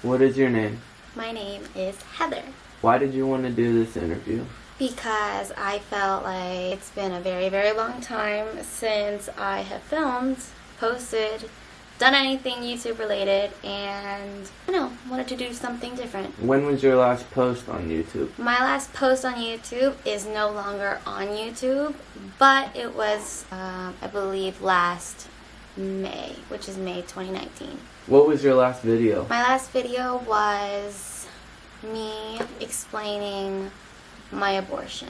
What is your name? My name is Heather. Why did you want to do this interview? Because I felt like it's been a very, very long time since I have filmed, posted, done anything YouTube related, and wanted to do something different. When was your last post on YouTube? My last post on YouTube is no longer on YouTube, but it was, I believe, last May, which is May 2019. What was your last video? My last video was me explaining my abortion.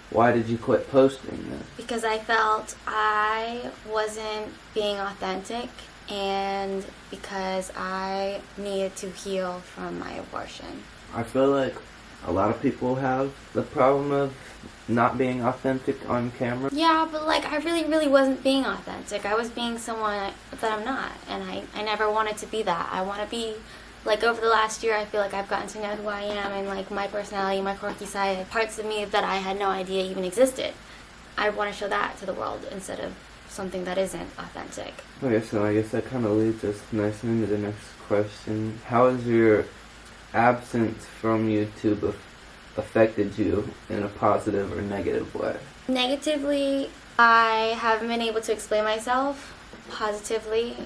Why did you quit posting this? Because I felt I wasn't being authentic, and because I needed to heal from my abortion. I feel like a lot of people have the problem of not being authentic on camera. Yeah, but I really wasn't being authentic. I was being someone that I'm not, and I never wanted to be that. I want to be, over the last year, I feel like I've gotten to know who I am and, my personality, my quirky side, parts of me that I had no idea even existed. I want to show that to the world instead of something that isn't authentic. Okay, so I guess that kind of leads us nicely into the next question. How has your absence from YouTube affected you in a positive or negative way? Negatively, I haven't been able to explain myself. Positively,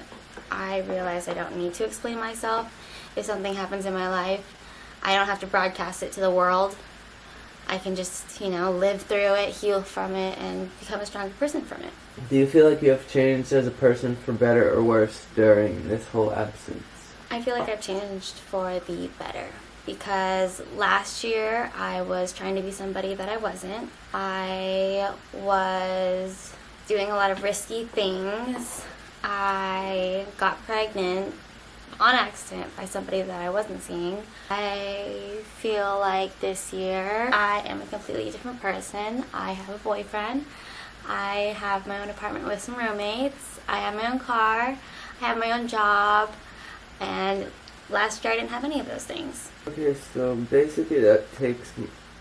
I realize I don't need to explain myself. If something happens in my life, I don't have to broadcast it to the world. I can just, live through it, heal from it, and become a stronger person from it. Do you feel like you have changed as a person for better or worse during this whole absence? I feel like I've changed for the better. Because last year, I was trying to be somebody that I wasn't. I was doing a lot of risky things. I got pregnant on accident by somebody that I wasn't seeing. I feel like this year I am a completely different person. I have a boyfriend. I have my own apartment with some roommates. I have my own car. I have my own job. And last year I didn't have any of those things. Okay, so basically that takes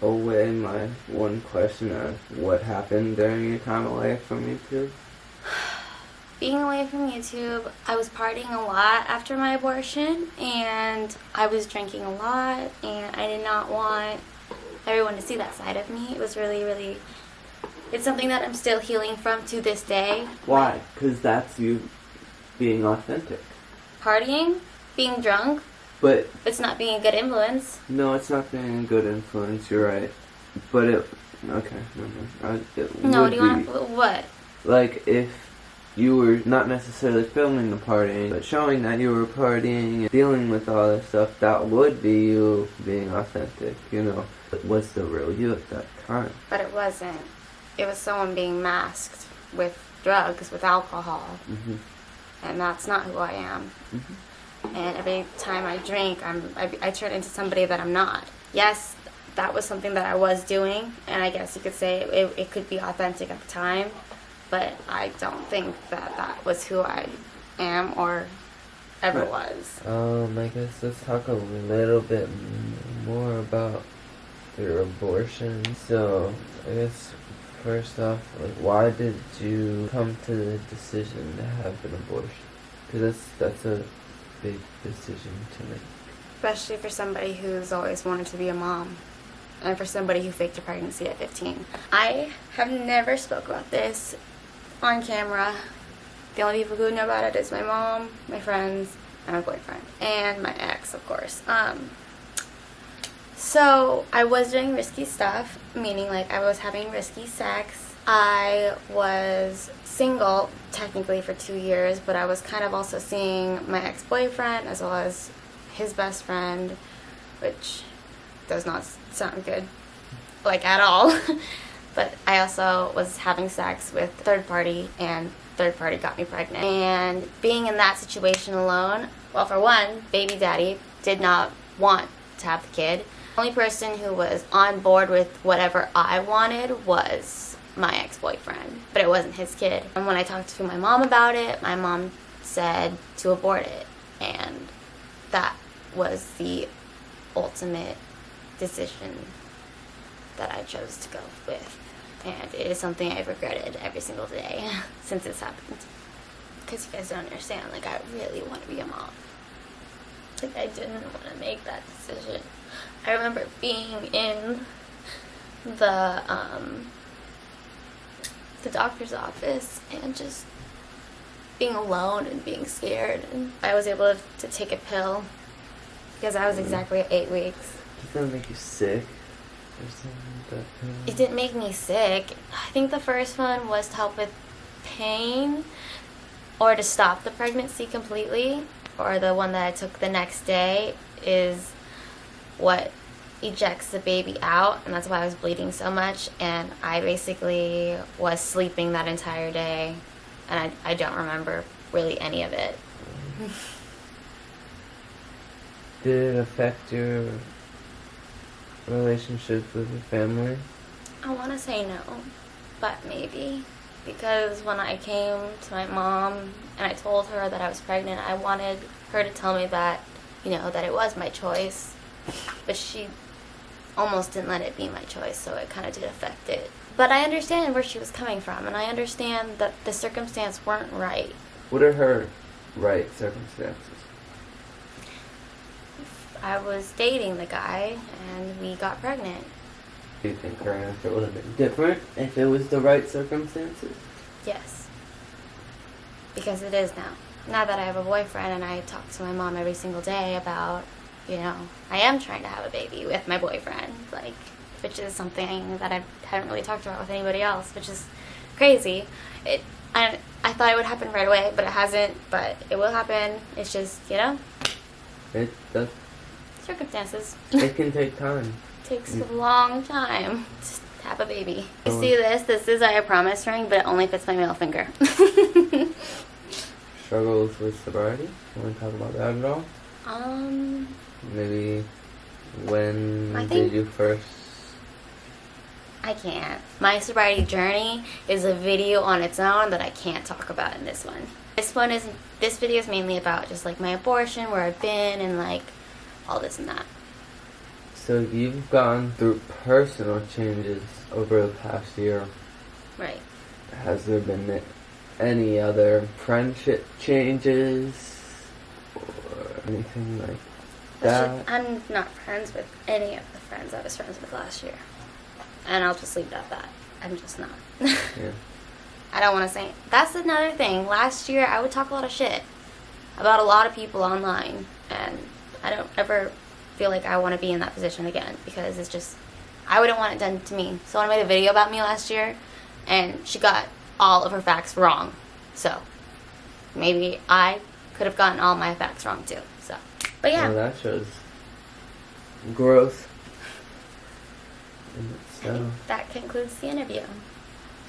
away my one question of what happened during your time away from YouTube. Being away from YouTube, I was partying a lot after my abortion, and I was drinking a lot, and I did not want everyone to see that side of me. It was really, it's something that I'm still healing from to this day. Why? Because that's you being authentic. Partying, being drunk, but it's not being a good influence. No, it's not being a good influence, you're right. But it No, do you want to, what? If you were not necessarily filming the partying, but showing that you were partying and dealing with all this stuff, that would be you being authentic, It was the real you at that time. But it wasn't. It was someone being masked with drugs, with alcohol. Mm-hmm. And that's not who I am. Mm-hmm. And every time I drink, I turn into somebody that I'm not. Yes, that was something that I was doing, and I guess you could say it could be authentic at the time. But I don't think that was who I am or ever was. I guess let's talk a little bit more about your abortion. So, I guess first off, why did you come to the decision to have an abortion? Because that's a big decision to make. Especially for somebody who's always wanted to be a mom. And for somebody who faked a pregnancy at 15. I have never spoke about this on camera. The only people who know about it is my mom, my friends, and my boyfriend. And my ex, of course. So I was doing risky stuff, meaning I was having risky sex. I was single technically for 2 years, but I was kind of also seeing my ex-boyfriend as well as his best friend, which does not sound good, at all. But I also was having sex with third party, and third party got me pregnant. And being in that situation alone, well, for one, baby daddy did not want to have the kid. The only person who was on board with whatever I wanted was my ex-boyfriend, but it wasn't his kid. And when I talked to my mom about it, my mom said to abort it, and that was the ultimate decision that I chose to go with. And it is something I've regretted every single day since this happened. Because you guys don't understand, I really want to be a mom. Like, I didn't want to make that decision. I remember being in the doctor's office and just being alone and being scared. And I was able to take a pill because I was exactly at 8 weeks. Does that make you sick or something like that? It didn't make me sick. I think the first one was to help with pain or to stop the pregnancy completely. Or the one that I took the next day is what ejects the baby out, and that's why I was bleeding so much. And I basically was sleeping that entire day, and I don't remember really any of it. Did it affect your relationship with your family? I want to say no, but maybe. Because when I came to my mom and I told her that I was pregnant, I wanted her to tell me that, that it was my choice. But she almost didn't let it be my choice, so it kind of did affect it. But I understand where she was coming from, and I understand that the circumstances weren't right. What are her right circumstances? I was dating the guy, and we got pregnant. Do you think her answer would have been different if it was the right circumstances? Yes. Because it is now. Now that I have a boyfriend and I talk to my mom every single day about, I am trying to have a baby with my boyfriend, which is something that I haven't really talked about with anybody else, which is crazy. I thought it would happen right away, but it hasn't, but it will happen. It's just, It does. circumstances. It can take time. Takes a long time to have a baby. You see this? This is a promise ring, but it only fits my middle finger. Struggles with sobriety? You want to talk about that at all? Maybe when did you first? I can't. My sobriety journey is a video on its own that I can't talk about in this one. This video is mainly about just my abortion, where I've been, and all this and that. So you've gone through personal changes over the past year. Right. Has there been any other friendship changes or anything like that? I'm not friends with any of the friends I was friends with last year. And I'll just leave it at that. I'm just not. Yeah. I don't want to say. That's another thing. Last year, I would talk a lot of shit about a lot of people online. And I don't ever feel like I want to be in that position again, because it's just, I wouldn't want it done to me. Someone made a video about me last year, and she got all of her facts wrong. So maybe I could have gotten all my facts wrong too. So, but yeah. Well, that shows growth. So That concludes the interview.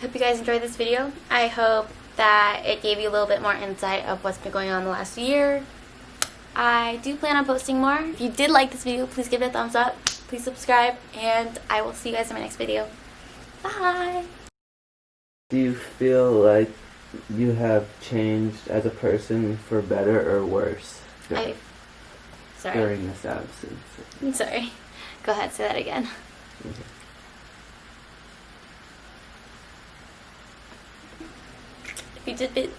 Hope you guys enjoyed this video. I hope that it gave you a little bit more insight of what's been going on the last year. I do plan on posting more. If you did like this video, please give it a thumbs up. Please subscribe, and I will see you guys in my next video. Bye! do you feel like you have changed as a person for better or worse Sorry. during this absence? I'm sorry. Go ahead, say that again. Okay. If you did